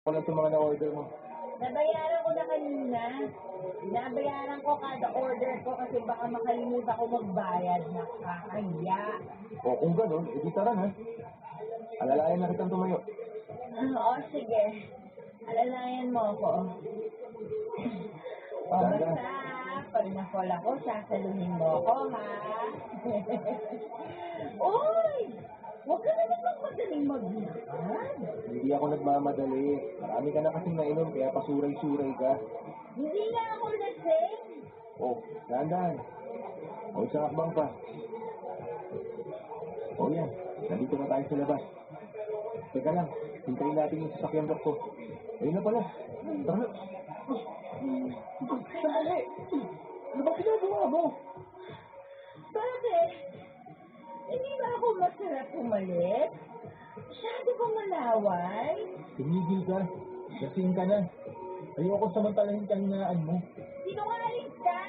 Wala sa mga na-order mo. Nabayaran ko na kanina. Nabayaran ko kada order ko kasi baka makalimutan ako magbayad. Nakakaya. O kung gano'n, edi tara na. Alalayan na kitang tumayo. Oo, sige. Alalayan mo ako. O Dahan-dahan. basta, pag na-call ako, sasaluhin mo ako, ha? Uy! Huwag ka na naman magaling maglakad. Hindi ako nagmamadali. Marami ka na kasing nainom, kaya pasuray-suray ka. Hindi na ako lasing. O, dahan-dahan. O, isang akbang pa. O yan, nandito na tayo sa labas. Teka lang, hintayin natin yung sasakyan ko. Ayun na pala. Tara na. Sandali. Ano ba ginagawa mo? Bakit? Hindi ba ako masarap umalis? Masyado ko malaway? Tumigil ka. Lasing ka na. Ayoko samantalahin kaninaan mo. Sinungaling ka!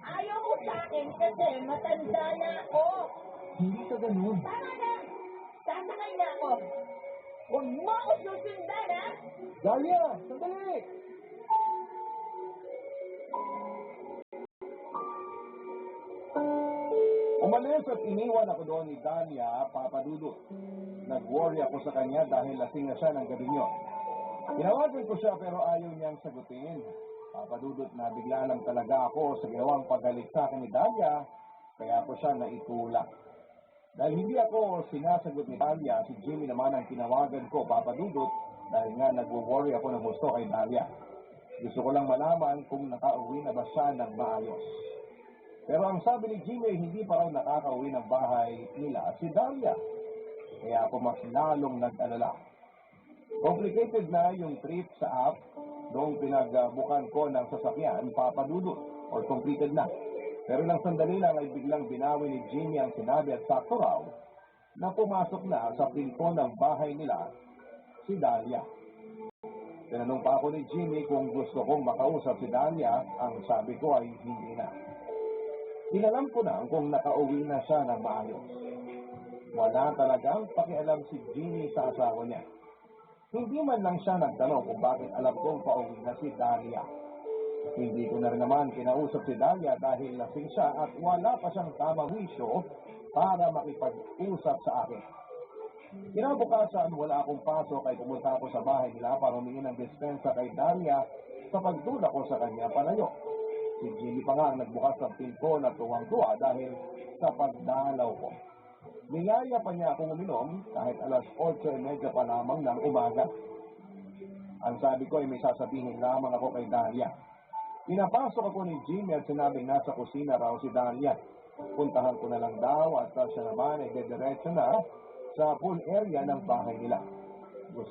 Ayaw mo sa akin kasi matanda na ako. Hindi ka ganun. Tama na! Sasakay na ako. Huwag mo ako susundan, ha? Dahlia! Sandali! Umalis at iniwan ako doon ni Dahlia, Papa Dudut. Nag-worry ako sa kanya dahil lasing na siya ng gabi niyo. Tinawagan ko siya pero ayaw niyang sagutin. Papa Dudut, nabigla lang talaga ako sa ginawang paghalik sa akin ni Dahlia, kaya ako siya naitulak. Dahil hindi ako sinasagot ni Dahlia, si Jimmy naman ang tinawagan ko, Papa Dudut, dahil nga nag-worry ako ng gusto kay Dahlia. Gusto ko lang malaman kung nakauwi na ba siya ng maayos. Pero ang sabi ni Jimmy, hindi pa raw nakakauwi ng bahay nila si Dahlia. Kaya ako mas lalong nag-alala. Complicated na yung trip sa app noong pinagbukan ko ng sasakyan, Papa Dudut, or completed na. Pero lang sandali lang ay biglang binawi ni Jimmy ang sinabi at sakto raw na pumasok na sa pinto ng bahay nila si Dahlia. Tinanong pa ako ni Jimmy kung gusto kong makausap si Dahlia, ang sabi ko ay hindi na. Inalam ko na kung nakauwi na siya ng maayos. Wala talagang pakialam si Jimmy sa asawa niya. Hindi man lang siya nagtanong kung bakit alam kong pauwi na si Dahlia. Hindi ko na rin naman kinausap si Dahlia dahil lasing siya at wala pa siyang tamang wisyo para makipag-usap sa akin. Kinabukasan, wala akong pasok ay pumunta ako sa bahay nila para humingi ng dispensa kay Dahlia sa pagtulak ko sa kanya palayo. Si Jimmy pa nga ang nagbukas ng pinto na tuwang-tuwa dahil sa pagdalaw ko. Niyaya pa niya akong uminom kahit alas 8:30 pa lamang ng umaga. Ang sabi ko ay may sasabihin lamang ako kay Dahlia. Pinapasok ako ni Jimmy at sinabing nasa kusina raw si Dahlia. Puntahan ko na lang daw at siya naman ay dediretso na sa pool area ng bahay nila. Kung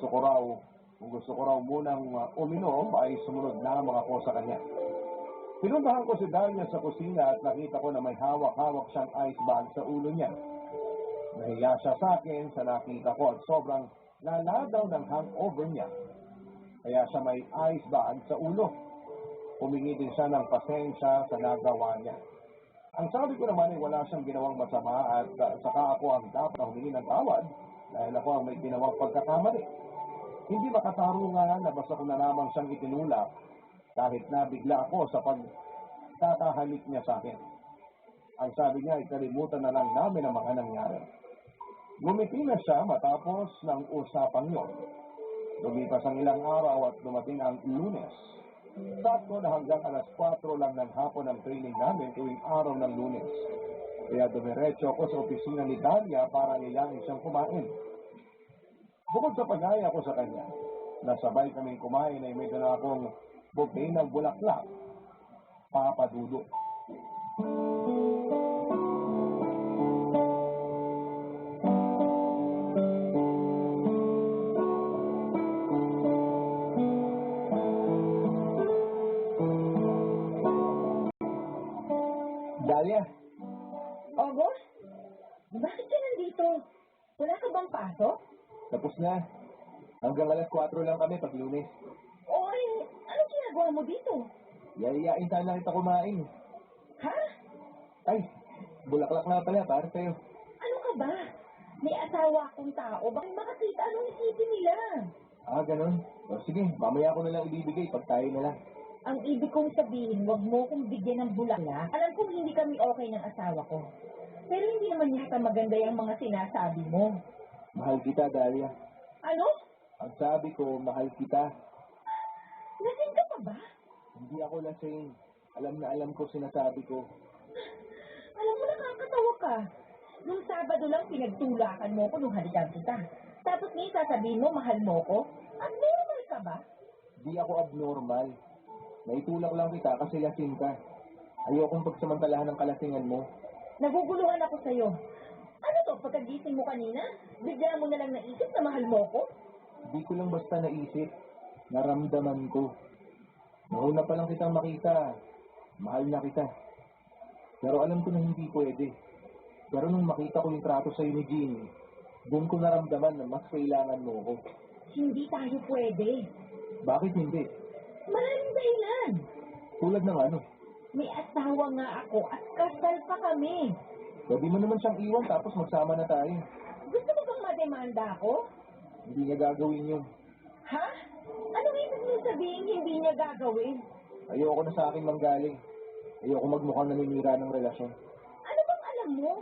gusto ko raw munang uminom ay sumunod lamang ako sa kanya. Pinuntahan ko si Dahlia sa kusina at nakita ko na may hawak-hawak siyang ice bag sa ulo niya. Nahiya siya sa akin sa nakita ko at sobrang naladaw ng hangover niya. Kaya siya may ice bag sa ulo. Humingi din siya ng pasensya sa nagawa niya. Ang sabi ko naman ay wala siyang ginawang masama at saka ako ang dapat na humingi ng tawad dahil ako ang may ginawang pagkakamali. Hindi makatarungan na basta ko na lamang siyang itinulak kahit na bigla ako sa pagtatahalik niya sa akin. Ang sabi niya ay kalimutan na lang namin ang mga nangyari. Ngumiti na siya matapos ng usapang yon. Lumipas ang ilang araw at dumating ang Lunes. Sakto na hanggang alas 4 lang ng hapon ang training namin tuwing araw ng Lunes. Kaya dumiretso ako sa opisina ni Dahlia para nilangin siyang kumain. Bukod sa pag-aya ko sa kanya, nasabay kaming kumain ay may dala akong bouquet ng bulaklak, Papa Dudut. Dahlia, August? Bakit ka nandito? Wala ka bang pasok? tapos na. Hanggang alas 4 lang kami pag Lunes. Oy, ano ginagawa mo dito? Yayayain sana kita kumain. Ha? Ay, bulaklak na pala para sa'yo. Ano ka ba? May asawa akong tao. Bakit makakita anong isipin nila? Ah, ganun. O, sige, mamaya ko na lang ibibigay pag tayo na lang. Ang ibig kong sabihin, wag mo kong bigyan ng bulaklak. Alam kong hindi kami okay ng asawa ko. Pero hindi naman yata maganda yung mga sinasabi mo. Mahal kita, Dalia. Ano? Ang sabi ko, mahal kita. Lasing ka pa ba? Hindi ako lasing. Alam na alam ko sinasabi ko. Alam mo, nakakatawa ka. Nung Sabado lang pinagtulakan mo ko nung halikan kita. Tapos ngayon sasabihin mo, mahal mo ko? Abnormal ka ba? Di ako abnormal. Naitulak lang kita kasi lasing ka. Ayokong pagsamantalahan ng kalasingan mo. Naguguluhan ako sa'yo. Ano to, pagkagising mo kanina, bigla mo na lang naisip na mahal mo ko? Di ko lang basta naisip. Naramdaman ko. Nauna pa lang kitang makita. Mahal na kita. Pero alam ko na hindi pwede. Pero nung makita ko yung trato sa'yo ni Jeannie, doon ko naramdaman na mas kailangan mo ko. Hindi tayo pwede. Bakit hindi? Maraming dahilan. Tulad ng ano? May asawa nga ako at kasal pa kami. Pwede mo naman siyang iwan tapos magsama na tayo. Gusto mo bang mademanda ako? Hindi niya gagawin yun. Ha? Anong ibig mo sabihin hindi niya gagawin? Ayoko na sa akin manggaling. Ayoko magmukhang naninira ng relasyon. Ano bang alam mo?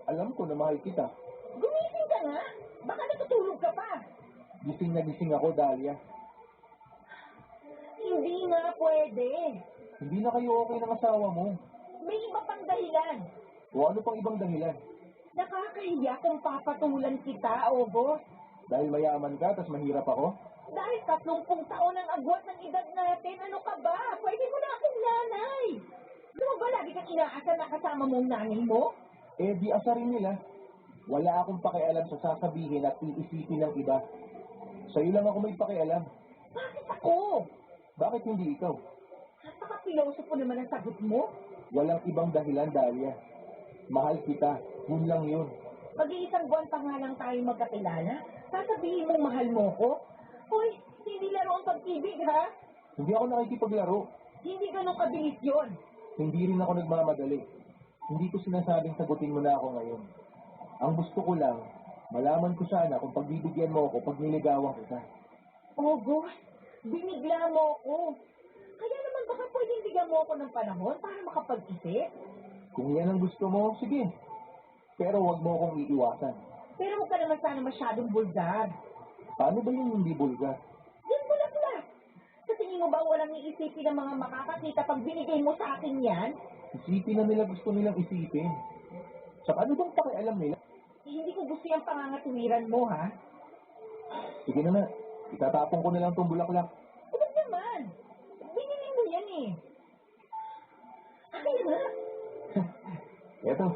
Alam ko na mahal kita. Gumising ka nga. Baka natutulog ka pa. Gising na gising ako, Dalia. Hindi nga pwede. Hindi na kayo okay ng asawa mo. May iba pang dahilan. O ano pang ibang dahilan? Nakakahiya kung papatulan kita, August. Dahil mayaman ka, tas mahirap ako? Dahil 30 taon ang agwat ng edad natin, ano ka ba? Pwede mo na akong nanay. Ano mo ba lagi kang inaasar na kasama mong nanay mo? Eh, di asarin nila. Wala akong pakialam sa sasabihin at iisipin ng iba. Sa'yo lang ako may pakialam. Bakit ako? Bakit hindi ikaw? Napaka-pilosopo naman ang sagot mo. Walang ibang dahilan, Dalia. Mahal kita. Yun lang yun. Mag-iisang buwan pa nga lang tayo magkakilala. Sasabihin mong mahal mo ko? Hoy, hindi laro ang pag-ibig, ha? Hindi ako nakikipaglaro. Hindi ganun kabilis yun. Hindi rin ako nagmamadali. Hindi ko sinasabing sagutin mo na ako ngayon. Ang gusto ko lang, malaman ko sana kung pagbibigyan mo ako pag niligawan kita. August, binigla mo ako. Kaya naman baka pwedeng bigyan mo ako ng panahon para makapag-isip. Kung yan ang gusto mo, sige. Pero wag mo akong iiwasan. Pero huwag ka naman sana masyadong bulgar. Paano ba yun hindi bulga? Yan bulaklak. Sa tingin mo ba walang iisipin ng mga makakakita pag binigay mo sa akin yan? Isipin na nila gusto nilang isipin. Saka ano bang pakialam nila? Hindi ko gusto yung pangangatuwiran mo, ha? Sige na nga, itatapon ko na lang tong bulaklak. Huwag naman. Binili mo yan eh. Akin na nga. Eto.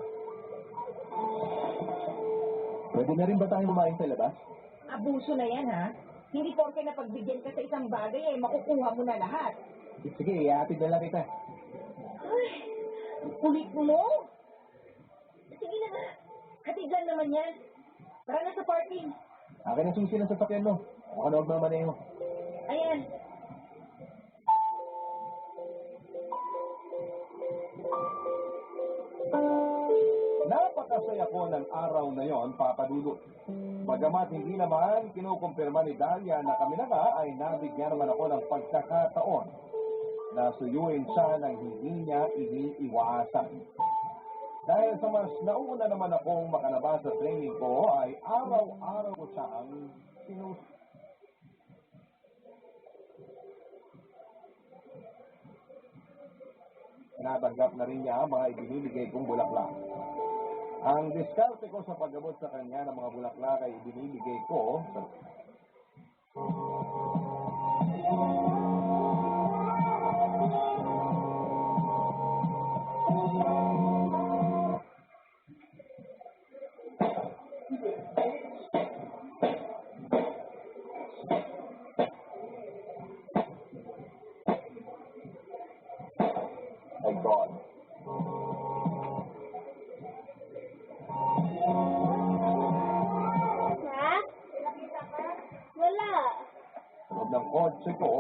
Pwede na rin ba tayong kumain sa labas? Abuso na yan, ha? Hindi porke na pagbigyan ka sa isang bagay eh, makukuha mo na lahat. Sige, ihatid na lang kita. Ay, kulit mo. Sige na nga. Hatid lang naman yan. Tara na sa parking. Akin ang susi ng sasakyan mo. Ako na magmamaneho. Ayan. Napakasaya ko ng araw na yon, Papa Dudut. Bagamat hindi naman kinukumpirma ni Dalia na kami na nga ay nabigyan naman ako ng pagkakataon na suyuin siya ng hindi niya iniiwasan. Dahil sa mas nauna naman akong makalabas sa training ko ay araw-araw ko siyang natanggap na rin niya ang mga ibinibigay kong bulaklak. Ang diskarte ko sa paggamot sa kanya ng mga bulaklak ay ibinibigay ko sa... My God. Ha? Wala. Sa loob ng kotse ko,